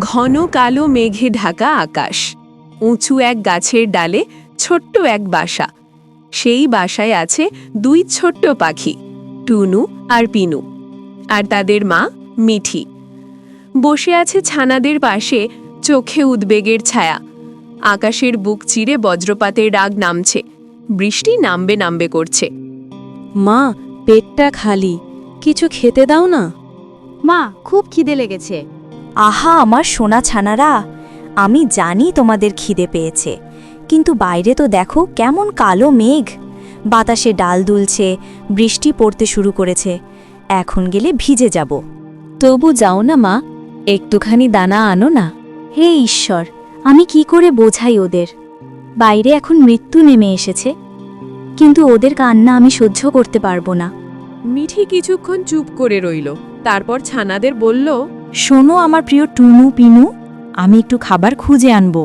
ঘন কালো মেঘে ঢাকা আকাশ, উঁচু এক গাছের ডালে ছোট্ট এক বাসা। সেই বাসায় আছে দুই ছোট্ট পাখি, টুনু আর পিনু, আর তাদের মা মিঠি। বসে আছে ছানাদের পাশে, চোখে উদ্বেগের ছায়া। আকাশের বুক চিরে বজ্রপাতের রাগ নামছে, বৃষ্টি নামবে নামবে করছে। মা, পেটটা খালি, কিছু খেতে দাও না। মা, খুব খিদে লেগেছে। আহা আমার সোনা ছানারা, আমি জানি তোমাদের খিদে পেয়েছে, কিন্তু বাইরে তো দেখো কেমন কালো মেঘ, বাতাসে ডাল দুলছে, বৃষ্টি পড়তে শুরু করেছে। এখন গেলে ভিজে যাব। তবু যাও না মা, একটুখানি দানা আনো না। হে ঈশ্বর, আমি কি করে বোঝাই ওদের? বাইরে এখন মৃত্যু নেমে এসেছে, কিন্তু ওদের কান্না আমি সহ্য করতে পারবো না। মিঠি কিছুক্ষণ চুপ করে রইল, তারপর ছানাদের বলল, শোনো আমার প্রিয় টুনু পিনু, আমি একটু খাবার খুঁজে আনবো,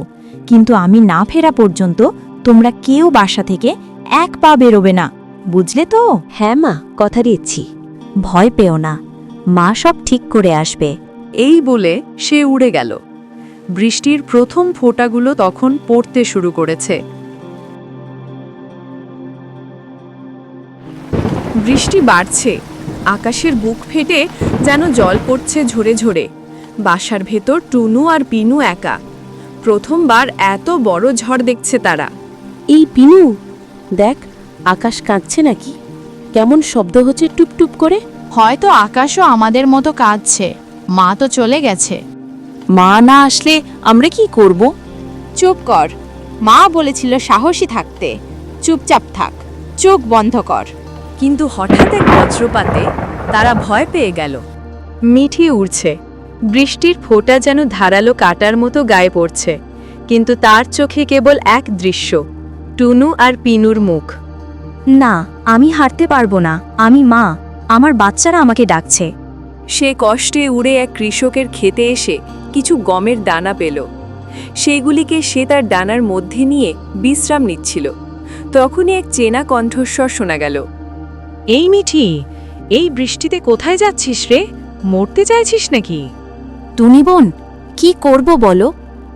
কিন্তু আমি না ফেরা পর্যন্ত তোমরা কেউ বাসা থেকে এক পা বেরোবে না, বুঝলে তো? হ্যাঁ মা, কথা দিচ্ছি। ভয় পেও না, মা সব ঠিক করে আসবে। এই বলে সে উড়ে গেল। বৃষ্টির প্রথম ফোঁটাগুলো তখন পড়তে শুরু করেছে। বৃষ্টি বাড়ছে, আকাশের বুক ফেটে যেন জল পড়ছে ঝরে ঝরে। বাসার ভেতর টুনু আর পিনু একা। প্রথমবার এত বড় ঝড় দেখছে তারা। এই পিনু, দেখ আকাশ কাঁদছে নাকি? কেমন শব্দ হচ্ছে টুপটুপ করে। হয়তো আকাশও আমাদের মতো কাঁদছে। মা তো চলে গেছে। মা না আসলে আমরা কি করব? চুপ কর, মা বলেছিল সাহসী থাকতে। চুপচাপ থাক, চোখ বন্ধ কর। কিন্তু হঠাৎ এক বজ্রপাতে তারা ভয় পেয়ে গেল। মিঠি উড়ছে, বৃষ্টির ফোঁটা যেন ধারালো কাটার মতো গায়ে পড়ছে, কিন্তু তার চোখে কেবল এক দৃশ্য, টুনু আর পিনুর মুখ। না, আমি হারতে পারবো না, আমি মা, আমার বাচ্চারা আমাকে ডাকছে। সে কষ্টে উড়ে এক কৃষকের খেতে এসে কিছু গমের দানা পেল। সেগুলিকে সে তার ডানার মধ্যে নিয়ে বিশ্রাম নিচ্ছিল। তখনই এক চেনা কণ্ঠস্বর শোনা গেল। এই মিঠি, এই বৃষ্টিতে কোথায় যাচ্ছিস রে? মরতে চাইছিস নাকি? টুনি বোন, কি করব বলো?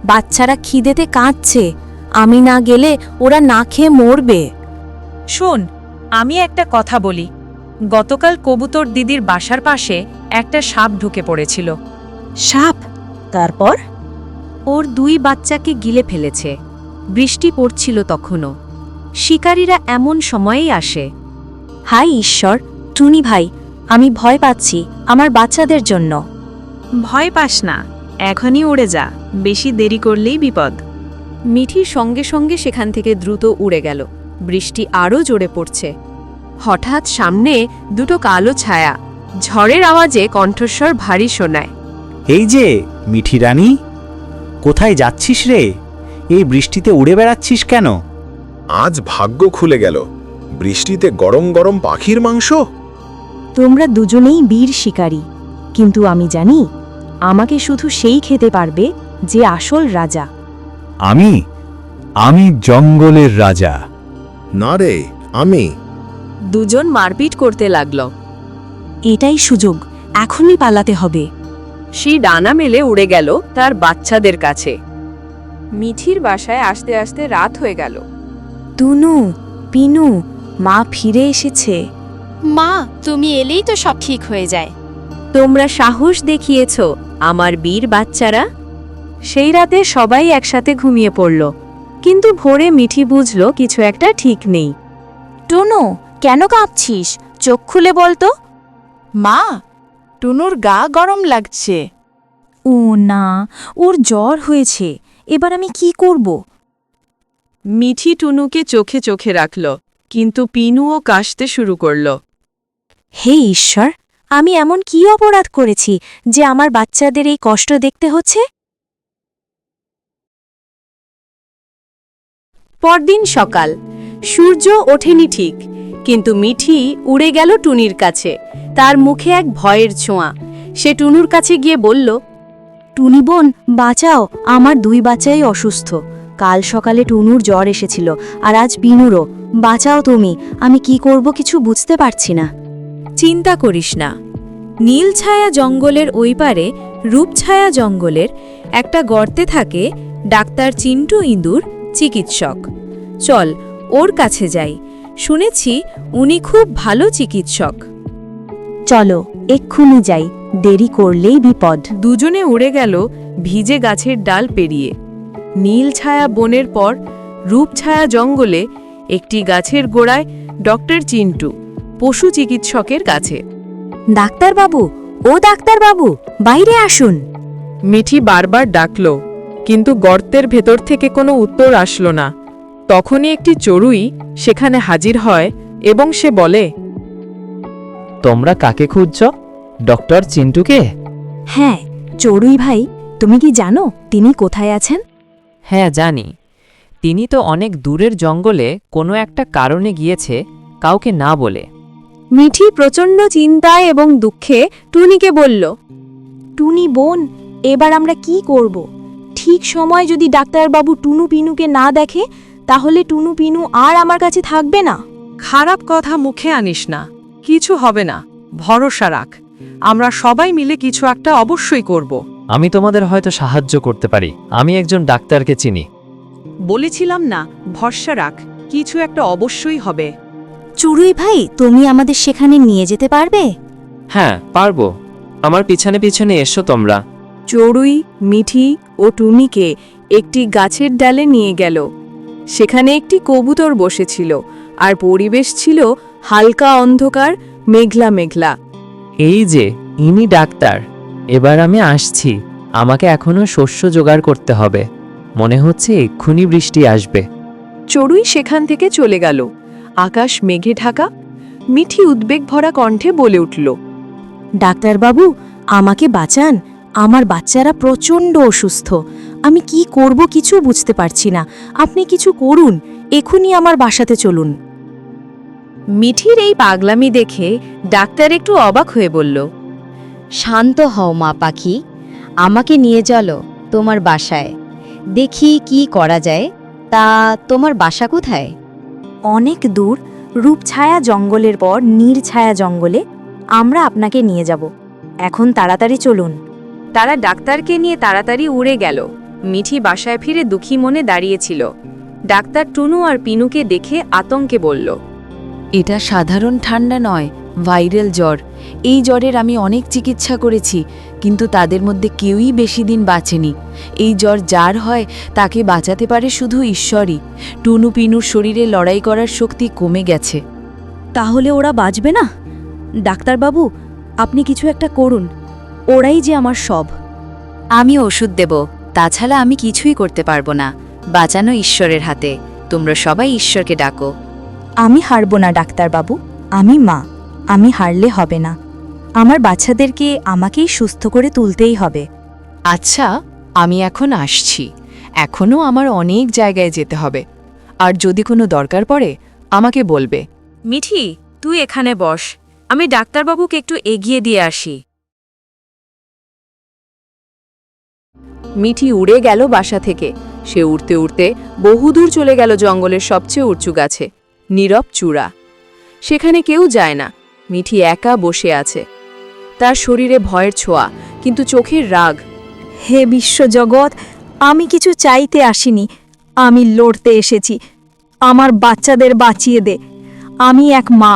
বাচ্চারা খিদেতে কাঁদছে, আমি না গেলে ওরা না খেয়ে মরবে। শোন, আমি একটা কথা বলি। গতকাল কবুতর দিদির বাসার পাশে একটা সাপ ঢুকে পড়েছিল। সাপ? তারপর? ওর দুই বাচ্চাকে গিলে ফেলেছে। বৃষ্টি পড়ছিল তখনও। শিকারীরা এমন সময়েই আসে। হায় ঈশ্বর, টুনি ভাই, আমি ভয় পাচ্ছি আমার বাচ্চাদের জন্য। ভয় পাস না, এখনই উড়ে যা, বেশি দেরি করলেই বিপদ। মিঠির সঙ্গে সঙ্গে সেখান থেকে দ্রুত উড়ে গেল। বৃষ্টি আরও জোরে পড়ছে। হঠাৎ সামনে দুটো কালো ছায়া, ঝড়ের আওয়াজে কণ্ঠস্বর ভারী শোনায়। এই যে মিঠি রানী, কোথায় যাচ্ছিস রে? এই বৃষ্টিতে উড়ে বেড়াচ্ছিস কেন? আজ ভাগ্য খুলে গেল, বৃষ্টিতে গরম গরম পাখির মাংস। তোমরা দুজনেই বীর শিকারী, কিন্তু আমি জানি আমাকে শুধু সেই খেতে পারবে যে আসল রাজা। আমি জঙ্গলের রাজা। না রে, আমি। দুজন মারপিট করতে লাগল। এটাই সুযোগ, এখনই পালাতে হবে। সে ডানা মেলে উড়ে গেল তার বাচ্চাদের কাছে। মিঠির বাসায় আসতে আসতে রাত হয়ে গেল। টুনু, পিনু, মা ফিরে এসেছে। মা, তুমি এলেই তো সব ঠিক হয়ে যায়। তোমরা সাহস দেখিয়েছ আমার বীর বাচ্চারা। সেই রাতে সবাই একসাথে ঘুমিয়ে পড়ল, কিন্তু ভোরে মিঠি বুঝল কিছু একটা ঠিক নেই। টুনু, কেন কাঁপছিস? চোখ খুলে বলতো। মা, টুনুর গা গরম লাগছে। ও না, ওর জ্বর হয়েছে। এবার আমি কি করব? মিঠি টুনুকে চোখে চোখে রাখল, কিন্তু পিনুও কাশতে শুরু করল। হে ঈশ্বর, আমি এমন কি অপরাধ করেছি যে আমার বাচ্চাদের এই কষ্ট দেখতে হচ্ছে? পরদিন সকাল, সূর্য ওঠেনি ঠিক, কিন্তু মিঠি উড়ে গেল টুনির কাছে। তার মুখে এক ভয়ের ছোঁয়া। সে টুনুর কাছে গিয়ে বলল, টুনি বোন, বাঁচাও, আমার দুই বাচ্চাই অসুস্থ। কাল সকালে টুনুর জ্বর এসেছিল, আর আজ পিনুরও। বাঁচাও তুমি, আমি কি করব কিছু বুঝতে পারছি না। চিন্তা করিস না, নীলছায়া জঙ্গলের ওই পারে রূপছায়া জঙ্গলের একটা গর্তে থাকে ডাক্তার চিন্টু ইঁদুর চিকিৎসক। চল ওর কাছে যাই, শুনেছি উনি খুব ভালো চিকিৎসক। চলো এক্ষুনি যাই, দেরি করলেই বিপদ। দুজনে উড়ে গেল ভিজে গাছের ডাল পেরিয়ে। নীল ছায়া বনের পর রূপছায়া জঙ্গলে একটি গাছের গোড়ায় ডক্টর চিন্টু পশু চিকিৎসকের কাছে। ডাক্তারবাবু, ও ডাক্তারবাবু, বাইরে আসুন। মিঠি বারবার ডাকল, কিন্তু গর্তের ভেতর থেকে কোনো উত্তর আসলো না। তখনই একটি চড়ুই সেখানে হাজির হয় এবং সে বলে, তোমরা কাকে খুঁজছ? ডক্টর চিন্টুকে? হ্যাঁ চড়ুই ভাই, তুমি কি জানো তিনি কোথায় আছেন? হ্যাঁ জানি, তিনি তো অনেক দূরের জঙ্গলে কোনো একটা কারণে গিয়েছে, কাউকে না বলে। মিঠি প্রচণ্ড চিন্তায় এবং দুঃখে টুনিকে বলল, টুনি বোন, এবার আমরা কি করব? ঠিক সময় যদি ডাক্তারবাবু টুনু পিনুকে না দেখে, তাহলে টুনু পিনু আর আমার কাছে থাকবে না। খারাপ কথা মুখে আনিস না, কিছু হবে না, ভরসা রাখ। আমরা সবাই মিলে কিছু একটা অবশ্যই করব। আমি তোমাদের হয়তো সাহায্য করতে পারি, আমি একজন ডাক্তারকে চিনি। বলেছিলাম না, ভরসা রাখ, কিছু একটা অবশ্যই হবে। চড়ুই ভাই, তুমি আমাদের সেখানে নিয়ে যেতে পারবে? হ্যাঁ পারবো, আমার পিছনে পিছনে এসো তোমরা। চড়ুই মিঠি ও টুনিকে একটি গাছের ডালে নিয়ে গেল। সেখানে একটি কবুতর বসেছিল আর পরিবেশ ছিল হালকা অন্ধকার, মেঘলা মেঘলা। এই যে ইনি ডাক্তার, এবার আমি আসছি। আমাকে এখনো শস্য জোগাড় করতে হবে, মনে হচ্ছে এক্ষুনি বৃষ্টি আসবে। চড়ুই সেখান থেকে চলে গেল। আকাশ মেঘে ঢাকা। মিঠি উদ্বেগ ভরা কণ্ঠে বলে উঠল, ডাক্তারবাবু, আমাকে বাঁচান, আমার বাচ্চারা প্রচণ্ড অসুস্থ। আমি কি করব কিছু বুঝতে পারছি না, আপনি কিছু করুন, এখনই আমার বাসাতে চলুন। মিঠির এই পাগলামি দেখে ডাক্তার একটু অবাক হয়ে বলল, শান্ত হও মা পাখি, আমাকে নিয়ে চলো তোমার বাসায়, দেখি কি করা যায়। তা তোমার বাসা কোথায়? অনেক দূর, রূপছায়া জঙ্গলের পর নীরছায়া জঙ্গলে। আমরা আপনাকে নিয়ে যাব, এখন তাড়াতাড়ি চলুন। তারা ডাক্তারকে নিয়ে তাড়াতাড়ি উড়ে গেল। মিঠি বাসায় ফিরে দুঃখী মনে দাঁড়িয়েছিল। ডাক্তার টুনু আর পিনুকে দেখে আতঙ্কে বলল, এটা সাধারণ ঠান্ডা নয়, ভাইরাল জ্বর। এই জ্বরের আমি অনেক চিকিৎসা করেছি, কিন্তু তাদের মধ্যে কেউই বেশি দিন বাঁচেনি। এই জ্বর যার হয় তাকে বাঁচাতে পারে শুধু ঈশ্বরই। টুনু পিনুর শরীরে লড়াই করার শক্তি কমে গেছে। তাহলে ওরা বাঁচবে না? ডাক্তারবাবু, আপনি কিছু একটা করুন, ওরাই যে আমার সব। আমি ওষুধ দেব, তাছাড়া আমি কিছুই করতে পারবো না। বাঁচানো ঈশ্বরের হাতে, তোমরা সবাই ঈশ্বরকে ডাকো। আমি হারব না ডাক্তারবাবু, আমি মা, আমি হারলে হবে না। আমার বাচ্চাদেরকে আমাকেই সুস্থ করে তুলতেই হবে। আচ্ছা, আমি এখন আসছি। এখনও আমার অনেক জায়গায় যেতে হবে, আর যদি কোনো দরকার পড়ে আমাকে বলবে। মিঠি, তুই এখানে বস, আমি ডাক্তারবাবুকে একটু এগিয়ে দিয়ে আসি। মিঠি উড়ে গেল বাসা থেকে। সে উড়তে উড়তে বহুদূর চলে গেল জঙ্গলের সবচেয়ে উঁচু গাছে, নীরব চূড়া। সেখানে কেউ যায় না। মিঠি একা বসে আছে, তার শরীরে ভয়ের ছোঁয়া, কিন্তু চোখের রাগ। হে বিশ্বজগৎ, আমি কিছু চাইতে আসিনি, আমি লড়তে এসেছি। আমার বাচ্চাদের বাঁচিয়ে দে। আমি এক মা,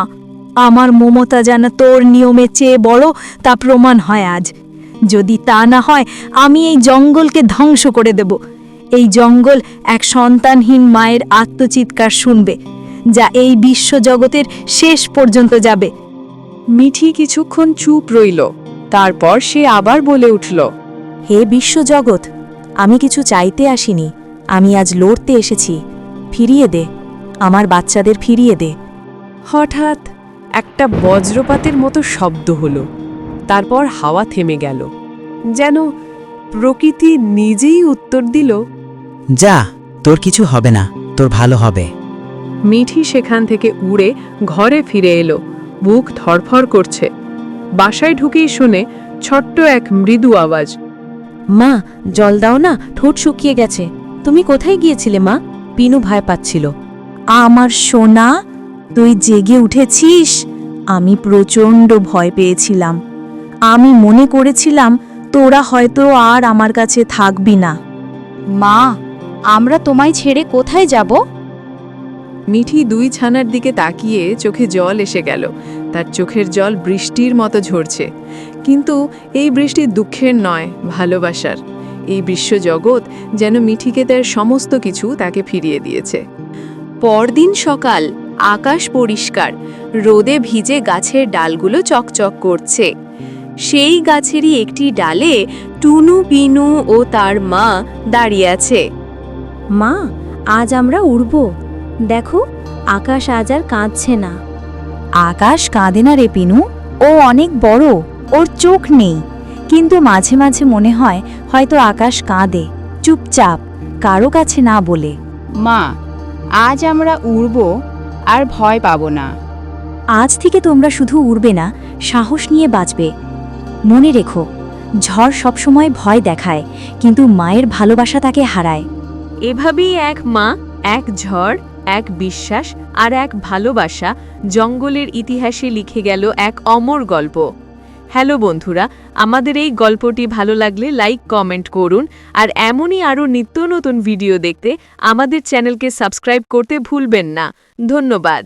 আমার মমতা যেন তোর নিয়মের চেয়ে বড় তা প্রমাণ হয় আজ। যদি তা না হয়, আমি এই জঙ্গলকে ধ্বংস করে দেব। এই জঙ্গল এক সন্তানহীন মায়ের আত্মচিৎকার শুনবে, যা এই বিশ্বজগতের শেষ পর্যন্ত যাবে। মিঠি কিছুক্ষণ চুপ রইল, তারপর সে আবার বলে উঠল, হে বিশ্বজগৎ, আমি কিছু চাইতে আসিনি, আমি আজ লড়তে এসেছি। ফিরিয়ে দে, আমার বাচ্চাদের ফিরিয়ে দে। হঠাৎ একটা বজ্রপাতের মতো শব্দ হলো, তারপর হাওয়া থেমে গেল, যেন প্রকৃতি নিজেই উত্তর দিল, যা, তোর কিছু হবে না, তোর ভালো হবে। মিঠি সেখান থেকে উড়ে ঘরে ফিরে এলো, বুক ধড়ফড় করছে। বাসায় ঢুকেই শুনে ছোট্ট এক মৃদু আওয়াজ, মা, জল দাও না, ঠোঁট শুকিয়ে গেছে। তুমি কোথায় গিয়েছিলে মা? পিনু ভয় পাচ্ছিল। আমার সোনা, তুই জেগে উঠেছিস? আমি প্রচণ্ড ভয় পেয়েছিলাম। আমি মনে করেছিলাম তোরা হয়তো আর আমার কাছে থাকবি না। মা, আমরা তোমায় ছেড়ে কোথায় যাব? মিঠি দুই ছানার দিকে তাকিয়ে চোখে জল এসে গেল। তার চোখের জল বৃষ্টির মতো ঝরছে, কিন্তু এই বৃষ্টি দুঃখের নয়, ভালোবাসার। এই বিশ্বজগৎ যেন মিঠিকে তার সমস্ত কিছু তাকে ফিরিয়ে দিয়েছে। পরদিন সকাল, আকাশ পরিষ্কার, রোদে ভিজে গাছের ডালগুলো চকচক করছে। সেই গাছেরই একটি ডালে টুনু, পিনু ও তার মা দাঁড়িয়ে আছে। মা, আজ আমরা উড়ব। দেখো, আকাশ আজ আর কাঁদছে না। আকাশ কাঁদে না রে পিনু, ও অনেক বড়, ওর চোখ নেই। কিন্তু মাঝে মাঝে মনে হয় হয়তো আকাশ কাঁদে, চুপচাপ, কারো কাছে না বলে। মা, আজ আমরা উড়ব আর ভয় পাবো না। আজ থেকে তোমরা শুধু উড়বে না, সাহস নিয়ে বাঁচবে। মনে রেখো, ঝড় সবসময় ভয় দেখায়, কিন্তু মায়ের ভালোবাসা তাকে হারায়। এভাবেই এক মা, এক ঝড়, এক বিশ্বাস আর এক ভালোবাসা জঙ্গলের ইতিহাসে লিখে গেল এক অমর গল্প। হ্যালো বন্ধুরা, আমাদের এই গল্পটি ভালো লাগলে লাইক, কমেন্ট করুন। আর এমনই আরও নিত্য নতুন ভিডিও দেখতে আমাদের চ্যানেলকে সাবস্ক্রাইব করতে ভুলবেন না। ধন্যবাদ।